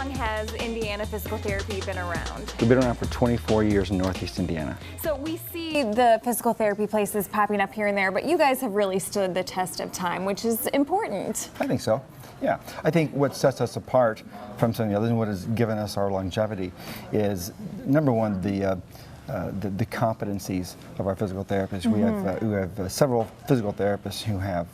long has Indiana Physical Therapy been around? We've been around for 24 years in Northeast Indiana. So we see the physical therapy places popping up here and there, but you guys have really stood the test of time, which is important. I think so. Yeah, I think what sets us apart from some of the others and what has given us our longevity is, number one, the competencies of our physical therapists. We have several physical therapists who have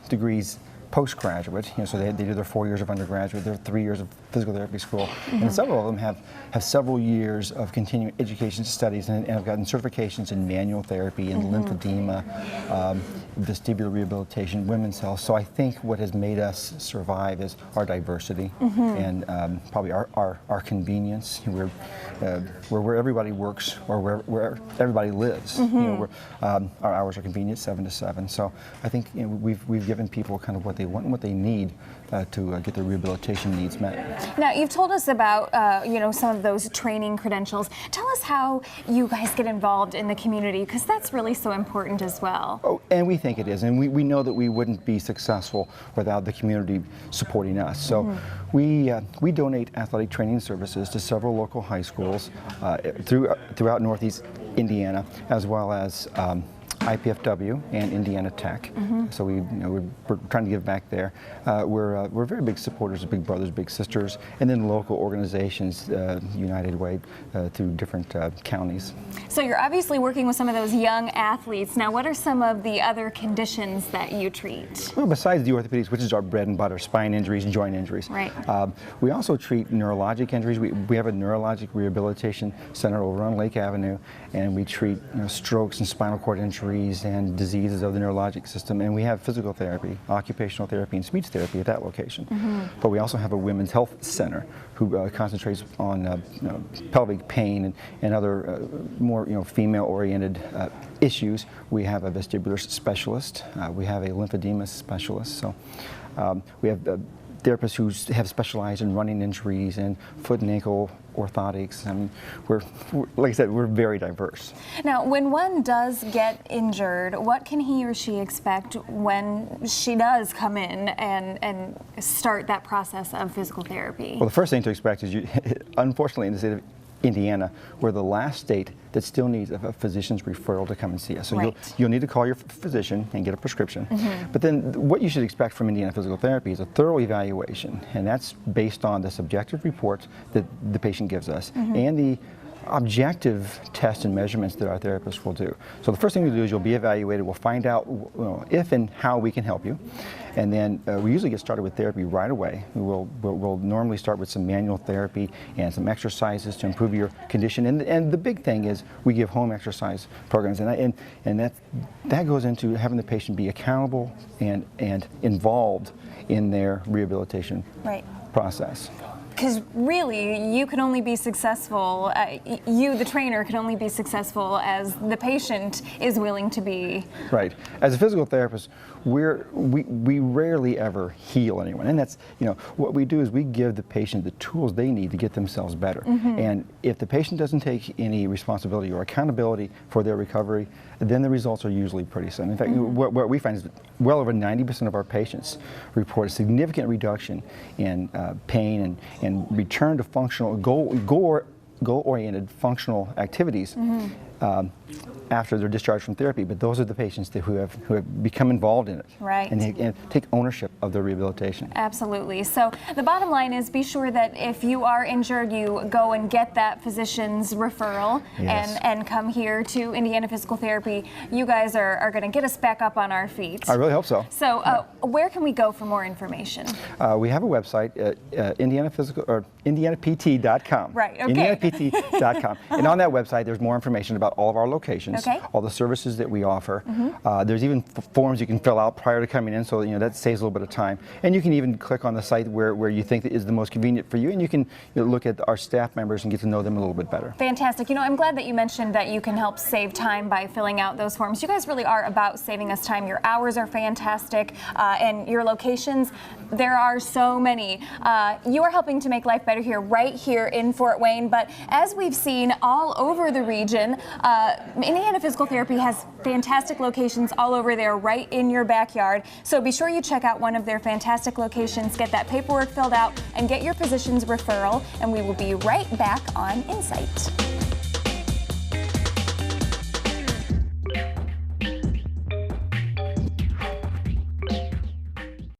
degrees postgraduate, so they do their 4 years of undergraduate, their 3 years of physical therapy school, and several of them have several years of continuing education studies and have gotten certifications in manual therapy and lymphedema, vestibular rehabilitation, women's health. So I think what has made us survive is our diversity and probably our convenience. Where everybody works or where everybody lives. Our hours are convenient, 7 to 7. So I think we've given people kind of what they want and what they need to get their rehabilitation needs met. Now, you've told us about some of those training credentials. Tell us how you guys get involved in the community, because that's really so important as well. Oh, and we think it is, and we know that we wouldn't be successful without the community supporting us. So we donate athletic training services to several local high schools throughout Northeast Indiana, as well as IPFW and Indiana Tech. So we're trying to give back there. We're very big supporters of Big Brothers Big Sisters, and then local organizations, United Way, through different counties. So you're obviously working with some of those young athletes. Now, what are some of the other conditions that you treat? Well, besides the orthopedics, which is our bread and butter, spine injuries and joint injuries. Right. We also treat neurologic injuries. We have a neurologic rehabilitation center over on Lake Avenue, and we treat strokes and spinal cord injuries and diseases of the neurologic system, and we have physical therapy, occupational therapy, and speech therapy at that location. But we also have a women's health center who concentrates on pelvic pain and other more female-oriented issues. We have a vestibular specialist. We have a lymphedema specialist. So we have therapists who have specialized in running injuries and foot and ankle orthotics. I mean, we're like I said, we're very diverse. Now, when one does get injured, what can he or she expect when she does come in and start that process of physical therapy? Well, the first thing to expect is, unfortunately, in the state of Indiana, we're the last state that still needs a physician's referral to come and see us. So you'll need to call your physician and get a prescription. But then what you should expect from Indiana Physical Therapy is a thorough evaluation, and that's based on the subjective reports that the patient gives us and the objective tests and measurements that our therapists will do. So the first thing we do is you'll be evaluated. We'll find out if and how we can help you, and then we usually get started with therapy right away. We'll normally start with some manual therapy and some exercises to improve your condition. And the big thing is we give home exercise programs, and that goes into having the patient be accountable and involved in their rehabilitation process. Because really, you can only be successful, you, the trainer, can only be successful as the patient is willing to be. Right. As a physical therapist, we rarely ever heal anyone. And that's, what we do is we give the patient the tools they need to get themselves better. And if the patient doesn't take any responsibility or accountability for their recovery, then the results are usually pretty slim. In fact, what we find is well over 90% of our patients report a significant reduction in pain and return to functional, goal-oriented functional activities after they're discharged from therapy. But those are the patients who have become involved in it, and take ownership of their rehabilitation. Absolutely. So the bottom line is, be sure that if you are injured, you go and get that physician's referral and come here to Indiana Physical Therapy. You guys are going to get us back up on our feet. I really hope so. So where can we go for more information? We have a website, indianapt.com. Right. Okay. indianapt.com. And on that website, there's more information about all of our locations, all the services that we offer. There's even forms you can fill out prior to coming in, so that saves a little bit of time. And you can even click on the site where you think that is the most convenient for you, and you can look at our staff members and get to know them a little bit better. Fantastic. I'm glad that you mentioned that you can help save time by filling out those forms. You guys really are about saving us time. Your hours are fantastic, and your locations, there are so many. You are helping to make life better here, right here in Fort Wayne. But as we've seen all over the region, Indiana Physical Therapy has fantastic locations all over there, right in your backyard. So be sure you check out one of their fantastic locations, get that paperwork filled out, and get your physician's referral. And we will be right back on Insight.